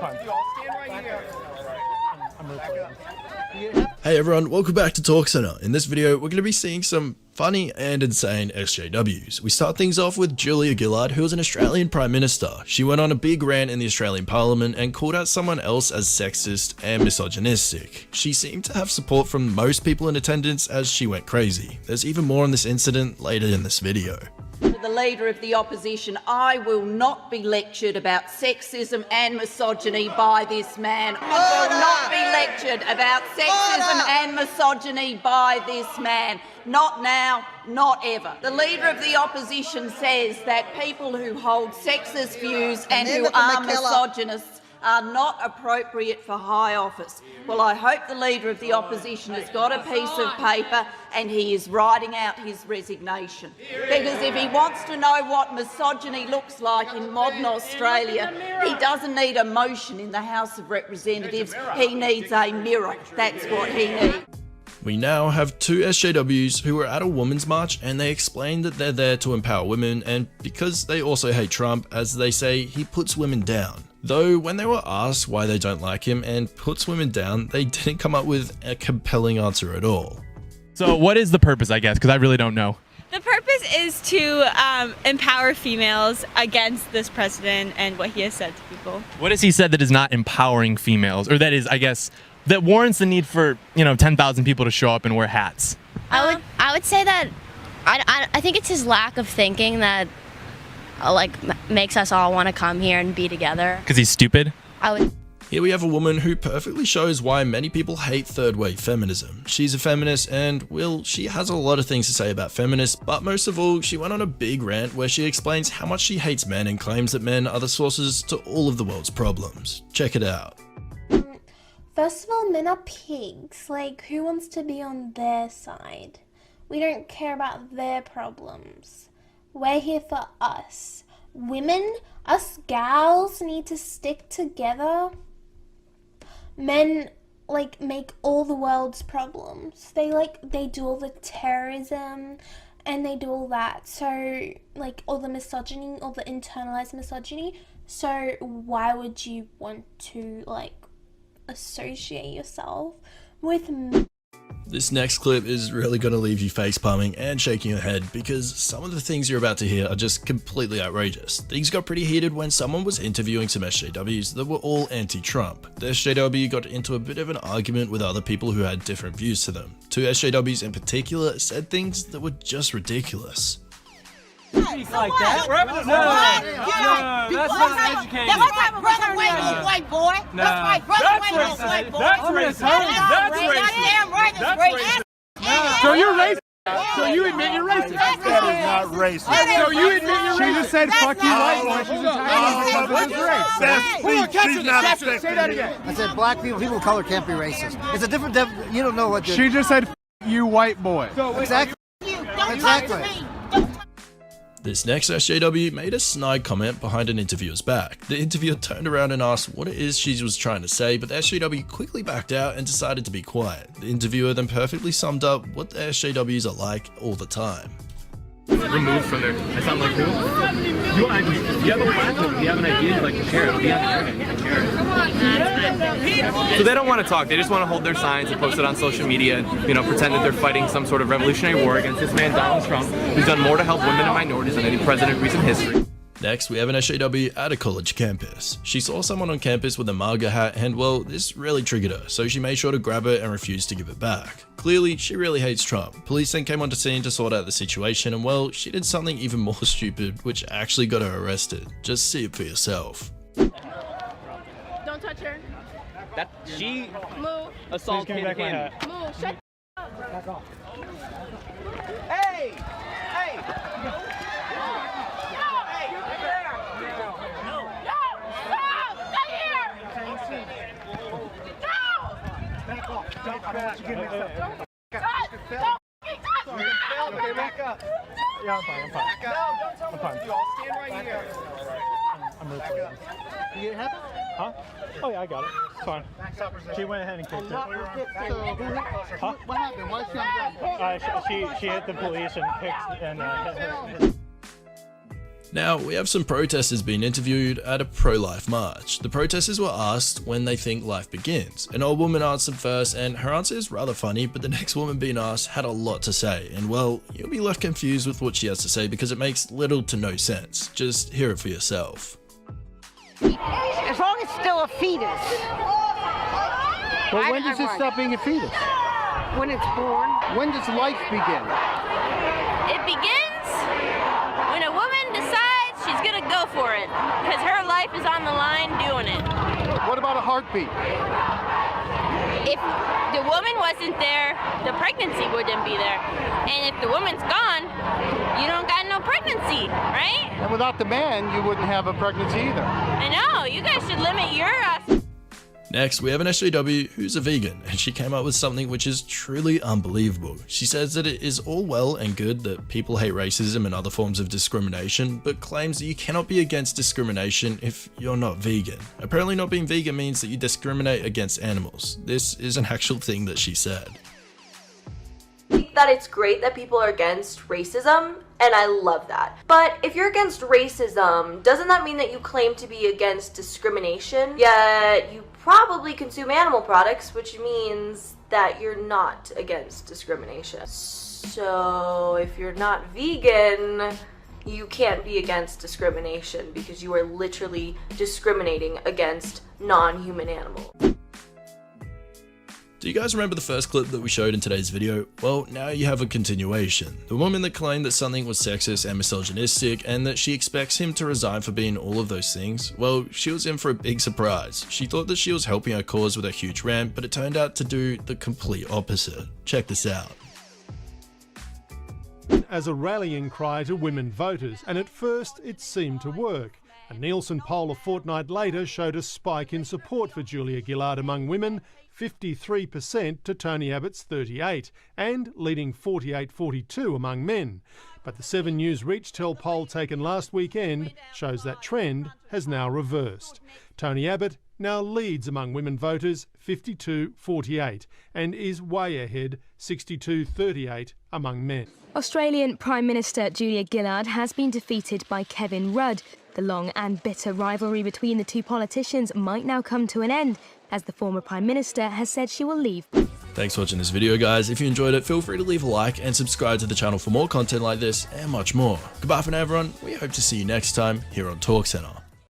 fine. You all stand right here. I'm recording. Hey everyone, welcome back to Talk Center. In this video, we're going to be seeing some funny and insane SJWs. We start things off with Julia Gillard, who was an Australian Prime Minister. She went on a big rant in the Australian Parliament and called out someone else as sexist and misogynistic. She seemed to have support from most people in attendance as she went crazy. There's even more on this incident later in this video. The Leader of the Opposition, I will not be lectured about sexism and misogyny by this man. I will not be lectured about sexism and misogyny by this man. Not now, not ever. The Leader of the Opposition says that people who hold sexist views and who are misogynists are not appropriate for high office. Well, I hope the Leader of the Opposition has got a piece of paper and he is writing out his resignation. Because if he wants to know what misogyny looks like in modern Australia, he doesn't need a motion in the House of Representatives, he needs a mirror. That's what he needs. We now have two SJWs who were at a women's march and they explained that they're there to empower women and because they also hate Trump, as they say, he puts women down. Though when they were asked why they don't like him and puts women down, they didn't come up with a compelling answer at all. So what is the purpose, I guess, because I really don't know. The purpose is to empower females against this president and what he has said to people. What has he said that is not empowering females, or that is, I guess, that warrants the need for, 10,000 people to show up and wear hats? I would say that I think it's his lack of thinking that makes us all want to come here and be together. Because he's stupid? Here we have a woman who perfectly shows why many people hate third-wave feminism. She's a feminist and, well, she has a lot of things to say about feminists, but most of all, she went on a big rant where she explains how much she hates men and claims that men are the sources to all of the world's problems. Check it out. First of all, men are pigs. Who wants to be on their side? We don't care about their problems. We're here for us. Women, us gals, need to stick together. Men, make all the world's problems. They do all the terrorism and they do all that. So, all the misogyny, all the internalized misogyny. So, why would you want to, associate yourself with men? This next clip is really going to leave you facepalming and shaking your head because some of the things you're about to hear are just completely outrageous. Things got pretty heated when someone was interviewing some SJWs that were all anti-Trump. The SJW got into a bit of an argument with other people who had different views to them. Two SJWs in particular said things that were just ridiculous. Like that? No, that's not educated. That's my brother, white boy. That's my brother, white boy. That's racist. That's racist. So you're racist. So you admit you're racist. That is not racist. So you admit you're racist. She just said fuck you white boy. She's entitled to race. She's not racist. Say that again. I said black people of color can't be racist. It's a different you don't know what She just said you white boy. Exactly. Exactly. This next SJW made a snide comment behind an interviewer's back. The interviewer turned around and asked what it is she was trying to say, but the SJW quickly backed out and decided to be quiet. The interviewer then perfectly summed up what the SJWs are like all the time. Removed from there. I sound like who? You have a platform. You have an idea, share it. Be on the internet. Share it. So they don't want to talk. They just want to hold their signs and post it on social media and, pretend that they're fighting some sort of revolutionary war against this man, Donald Trump, who's done more to help women and minorities than any president in recent history. Next, we have an SJW at a college campus. She saw someone on campus with a MAGA hat and, well, this really triggered her, so she made sure to grab it and refused to give it back. Clearly, she really hates Trump. Police then came onto scene to sort out the situation and, well, she did something even more stupid, which actually got her arrested. Just see it for yourself. Don't touch her. She Move. assaulted him. Move. Shut up. Back off. Hey! Hey! Yeah, I'm fine. I'm fine. You all stand right here. I'm recording. You get happy? Huh? Oh yeah, I got it. It's fine. She went ahead and kicked it. Huh? What happened? Why is she on drugs? She hit the police and hit her. Now, we have some protesters being interviewed at a pro-life march. The protesters were asked when they think life begins. An old woman answered first, and her answer is rather funny, but the next woman being asked had a lot to say, and well, you'll be left confused with what she has to say because it makes little to no sense. Just hear it for yourself. As long as it's still a fetus. Well, when does it stop being a fetus? When it's born. When does life begin? It begins when a woman decides she's gonna go for it, because her life is on the line doing it. What about a heartbeat? If the woman wasn't there, the pregnancy wouldn't be there. And if the woman's gone, you don't got no pregnancy, right? And without the man, you wouldn't have a pregnancy either. I know, you guys should limit your Next, we have an SJW who's a vegan, and she came up with something which is truly unbelievable. She says that it is all well and good that people hate racism and other forms of discrimination, but claims that you cannot be against discrimination if you're not vegan. Apparently not being vegan means that you discriminate against animals. This is an actual thing that she said. That it's great that people are against racism, and I love that. But if you're against racism, doesn't that mean that you claim to be against discrimination? Yet you probably consume animal products, which means that you're not against discrimination. So if you're not vegan, you can't be against discrimination because you are literally discriminating against non-human animals. Do you guys remember the first clip that we showed in today's video? Well, now you have a continuation. The woman that claimed that something was sexist and misogynistic and that she expects him to resign for being all of those things, well, she was in for a big surprise. She thought that she was helping her cause with a huge rant, but it turned out to do the complete opposite. Check this out. As a rallying cry to women voters, and at first it seemed to work. A Nielsen poll a fortnight later showed a spike in support for Julia Gillard among women, 53% to Tony Abbott's 38%, and leading 48-42 among men. But the 7 News Reachtel poll taken last weekend shows that trend has now reversed. Tony Abbott now leads among women voters 52-48 and is way ahead 62-38 among men. Australian Prime Minister Julia Gillard has been defeated by Kevin Rudd. The long and bitter rivalry between the two politicians might now come to an end, as the former Prime Minister has said she will leave. Thanks for watching this video, guys. If you enjoyed it, feel free to leave a like and subscribe to the channel for more content like this and much more. Goodbye for now, everyone. We hope to see you next time here on Talk Centre.